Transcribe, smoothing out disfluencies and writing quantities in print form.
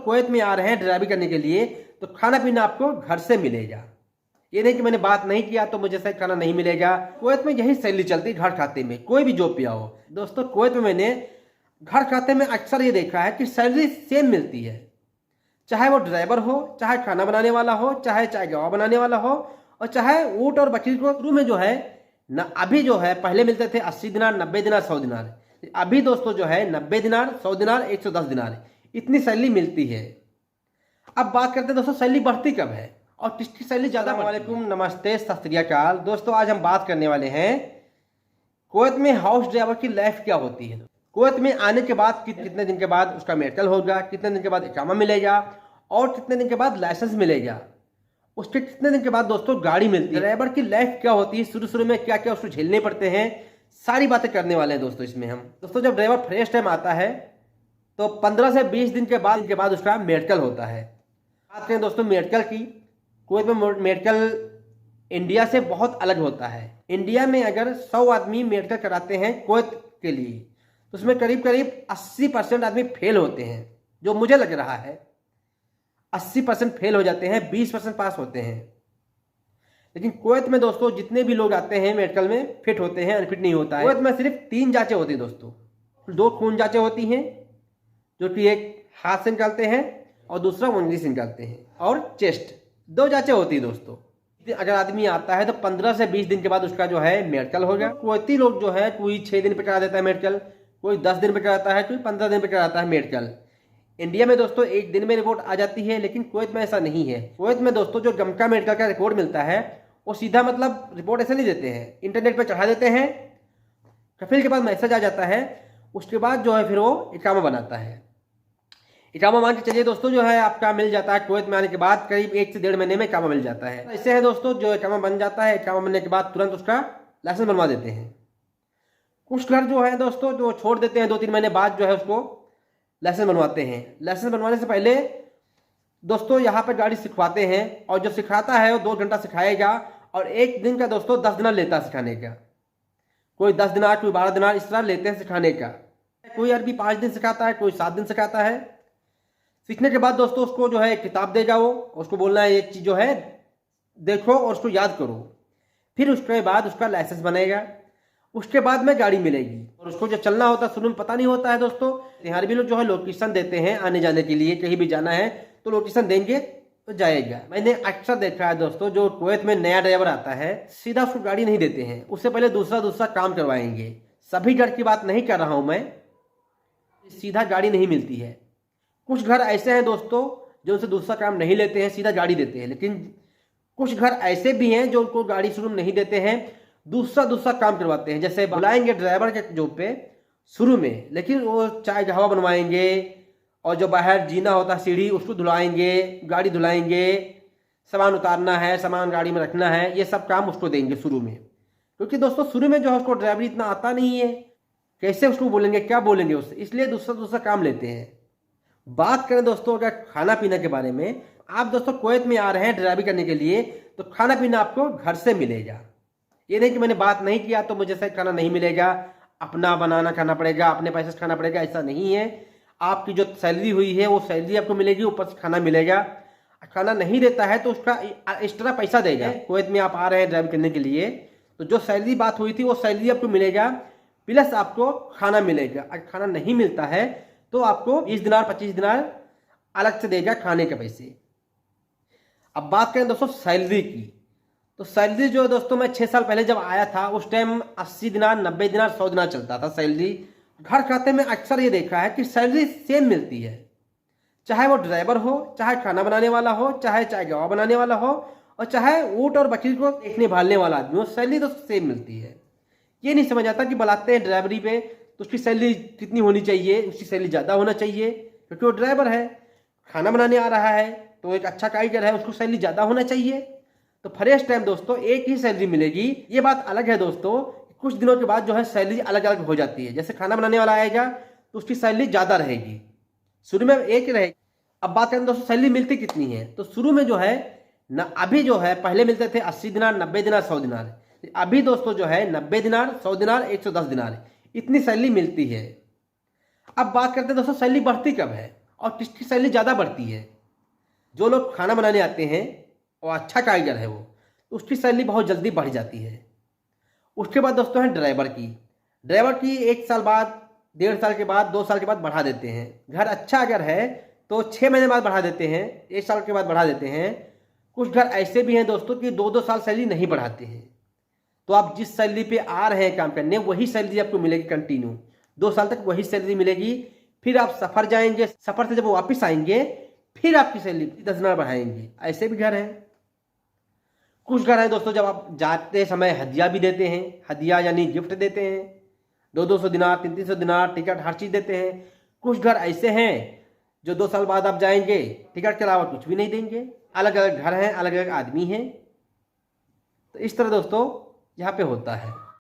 Kuwait में आ रहे हैं ड्राइविंग करने के लिए तो खाना पीना आपको घर से मिलेगा। ये नहीं कि मैंने बात नहीं किया तो मुझे सही खाना नहीं मिलेगा। कुवैत में यही सैलरी चलती है, घर खाते में कोई भी जॉब पे आओ। दोस्तों कुवैत में मैंने घर खाते में अक्सर ये देखा है कि सैलरी सेम मिलती है, चाहे वो ड्राइवर हो, चाहे खाना बनाने वाला हो, चाहे चाय गवा बनाने वाला हो, और चाहे ऊँट और बकरी को शुरू में जो है न, अभी जो है पहले मिलते थे 80 दिनार, 90 दिनार, 100 दिनार। अभी दोस्तों जो है 90 दिनार, 100 दिनार, 110 दिनार इतनी सैलरी मिलती है। अब बात करते हैं दोस्तों सैलरी बढ़ती कब है और किसकी सैलरी ज़्यादा। वालेकुम, नमस्ते, सत श्री अकाल। दोस्तों आज हम बात करने वाले हैं कुवैत में हाउस ड्राइवर की लाइफ क्या होती है। कुवैत में आने के बाद कितने दिन के बाद उसका मेडिकल होगा, कितने दिन के बाद इकामा मिलेगा और कितने दिन के बाद लाइसेंस मिलेगा, उसके कितने दिन के बाद दोस्तों गाड़ी मिलती है, ड्राइवर की लाइफ क्या होती है, शुरू में क्या क्या उसको झेलने पड़ते हैं, सारी बातें करने वाले हैं दोस्तों इसमें हम। दोस्तों जब ड्राइवर फ्रेश टाइम आता है तो 15 से 20 दिन के बाद उसका मेडिकल होता है। बात करें दोस्तों मेडिकल की, कुवैत में मेडिकल इंडिया से बहुत अलग होता है। इंडिया में अगर 100 आदमी मेडिकल कराते हैं कुवैत के लिए तो उसमें करीब 80% आदमी फेल होते हैं। जो मुझे लग रहा है 80% फेल हो जाते हैं, 20% पास होते हैं। लेकिन कुवैत में दोस्तों जितने भी लोग आते हैं मेडिकल में फिट होते हैं, अनफिट नहीं होता है। कुवैत में सिर्फ 3 जांचें होती हैं दोस्तों। 2 खून जांचें होती हैं जो कि एक हाथ से निकालते हैं और दूसरा उंगली से निकालते हैं, और चेस्ट 2 जांचें होती है दोस्तों। अगर आदमी आता है तो 15 से 20 दिन के बाद उसका जो है मेडिकल होगा। कुवैती लोग जो है कोई 6 दिन पे करा देता है मेडिकल, कोई 10 दिन पे कराता है, कोई 15 दिन पे कराता है मेडिकल। इंडिया में दोस्तों 1 दिन में रिपोर्ट आ जाती है, लेकिन कुवैत में ऐसा नहीं है। कुवैत में दोस्तों जो गमका मेडिकल का रिपोर्ट मिलता है वो सीधा मतलब रिपोर्ट ऐसे नहीं देते हैं, इंटरनेट पर चढ़ा देते हैं, कफिल के पास मैसेज आ जाता है, उसके बाद जो है फिर वो इकामा बनाता है। इकामा मान के चलिए दोस्तों जो है आपका मिल जाता है कुवैत में आने के बाद करीब 1 से 1.5 महीने में इकामा मिल जाता है। ऐसे है दोस्तों जो इकामा बन जाता है, इकामा बनने के बाद तुरंत उसका लाइसेंस बनवा देते हैं। कुछ घर जो है दोस्तों जो छोड़ देते हैं, 2-3 महीने बाद जो है उसको लाइसेंस बनवाते हैं। लाइसेंस बनवाने से पहले दोस्तों यहाँ पर गाड़ी सिखवाते हैं, और जो सिखाता है वो 2 घंटा सिखाएगा और 1 दिन का दोस्तों 10 दिनार लेता है सिखाने का। कोई 10 दिनार, कोई 12 दिनार इस तरह लेते हैं सिखाने का। कोई अरबी 5 दिन सिखाता है, कोई 7 दिन सिखाता है। सीखने के बाद दोस्तों उसको जो है एक किताब देगा, वो उसको बोलना है एक चीज़ जो है देखो और उसको याद करो। फिर उसके बाद उसका लाइसेंस बनेगा, उसके बाद में गाड़ी मिलेगी। और उसको जो चलना होता है शुरू में पता नहीं होता है दोस्तों। यहाँ भी लोग जो है लोकेशन देते हैं आने जाने के लिए, कहीं भी जाना है तो लोकेशन देंगे तो जाएगा। मैंने अक्सर देखा है दोस्तों जो कुवैत में नया ड्राइवर आता है सीधा उसको गाड़ी नहीं देते हैं, उससे पहले दूसरा काम करवाएंगे। सभी घर की बात नहीं कर रहा हूँ मैं, सीधा गाड़ी नहीं मिलती है। कुछ घर ऐसे हैं दोस्तों जो उनसे दूसरा काम नहीं लेते हैं, सीधा गाड़ी देते हैं। लेकिन कुछ घर ऐसे भी हैं जो उनको गाड़ी शुरू में नहीं देते हैं, दूसरा काम करवाते हैं। जैसे बुलाएंगे ड्राइवर के जॉब पे शुरू में, लेकिन वो चाय गवा बनवाएंगे और जो बाहर जीना होता है सीढ़ी उसको धुलाएंगे, गाड़ी धुलाएंगे, सामान उतारना है, सामान गाड़ी में रखना है, ये सब काम उसको देंगे शुरू में। क्योंकि दोस्तों शुरू में जो है उसको ड्राइवरी इतना आता नहीं है, कैसे उसको बोलेंगे, क्या बोलेंगे उससे, इसलिए दूसरा काम लेते हैं। बात करें दोस्तों अगर खाना पीना के बारे में, आप दोस्तों कुवैत में आ रहे हैं ड्राइविंग करने के लिए तो खाना पीना आपको घर से मिलेगा। ये नहीं कि मैंने बात नहीं किया तो मुझे सही खाना नहीं मिलेगा, अपना बनाना खाना पड़ेगा, अपने पैसे से खाना पड़ेगा, ऐसा नहीं है। आपकी जो सैलरी हुई है वो सैलरी आपको मिलेगी, ऊपर से खाना मिलेगा। खाना नहीं देता है तो उसका एक्स्ट्रा पैसा देगा। कुवैत में आप आ रहे हैं ड्राइविंग करने के लिए तो जो सैलरी बात हुई थी वो सैलरी आपको मिलेगा, प्लस आपको खाना मिलेगा। अगर खाना नहीं मिलता है तो आपको 20 दिनार 25 दिनार अलग से देगा खाने के पैसे। अब बात करें दोस्तों सैलरी की, तो सैलरी जो दोस्तों मैं 6 साल पहले जब आया था उस टाइम 80 दिनार, 90 दिनार, 100 दिनार चलता था सैलरी। घर खाते में अक्सर ये देखा है कि सैलरी सेम मिलती है, चाहे वो ड्राइवर हो, चाहे खाना बनाने वाला हो, चाहे चाय गवा बनाने वाला हो, और चाहे ऊँट और बकरी को देखने भालने वाला आदमी हो, सैलरी तो सेम मिलती है। ये नहीं समझ आता कि बुलाते हैं ड्राइवरी पे तो उसकी सैलरी कितनी होनी चाहिए, उसकी सैलरी ज़्यादा होना चाहिए क्योंकि वो ड्राइवर है। खाना बनाने आ रहा है तो एक अच्छा कारीगर है, उसको सैलरी ज़्यादा होना चाहिए। तो फ्रेश टाइम दोस्तों एक ही सैलरी मिलेगी। ये बात अलग है दोस्तों, कुछ दिनों के बाद जो है सैलरी अलग अलग हो जाती है। जैसे खाना बनाने वाला आएगा तो उसकी सैलरी ज़्यादा रहेगी, शुरू में एक ही रहेगी। अब बात करें दोस्तों सैलरी मिलती कितनी है, तो शुरू में जो है न अभी जो है पहले मिलते थे 80 दिनार, 90 दिनार, 100 दिनार। अभी दोस्तों जो है 90 दिनार, 100 दिनार, 110 दिनार इतनी सैलरी मिलती है। अब बात करते हैं दोस्तों सैलरी बढ़ती कब है और किसकी सैलरी ज़्यादा बढ़ती है। जो लोग खाना बनाने आते हैं और अच्छा कारीगर है वो, तो उसकी सैलरी बहुत जल्दी बढ़ जाती है। उसके बाद दोस्तों है ड्राइवर की। ड्राइवर की 1 साल बाद, 1.5 साल के बाद, 2 साल के बाद बढ़ा देते हैं। घर अच्छा अगर है तो 6 महीने बाद बढ़ा देते हैं, 1 साल के बाद बढ़ा देते हैं। कुछ घर ऐसे भी हैं दोस्तों कि 2-2 साल सैलरी नहीं बढ़ाते हैं। तो आप जिस सैलरी पे आ रहे हैं काम करने, वही सैलरी आपको मिलेगी कंटिन्यू, 2 साल तक वही सैलरी मिलेगी। फिर आप सफ़र जाएंगे, सफ़र से जब वापस आएंगे फिर आपकी सैलरी 10 गुना बढ़ाएंगे। ऐसे भी घर हैं। कुछ घर हैं दोस्तों जब आप जाते समय हदिया भी देते हैं, हदिया यानी गिफ्ट देते हैं, 200-200 दिनार, 300-300 दिनार, टिकट, हर चीज़ देते हैं। कुछ घर ऐसे हैं जो 2 साल बाद आप जाएंगे, टिकट के अलावा कुछ भी नहीं देंगे। अलग अलग घर हैं, अलग अलग आदमी हैं। तो इस तरह दोस्तों यहाँ पे होता है।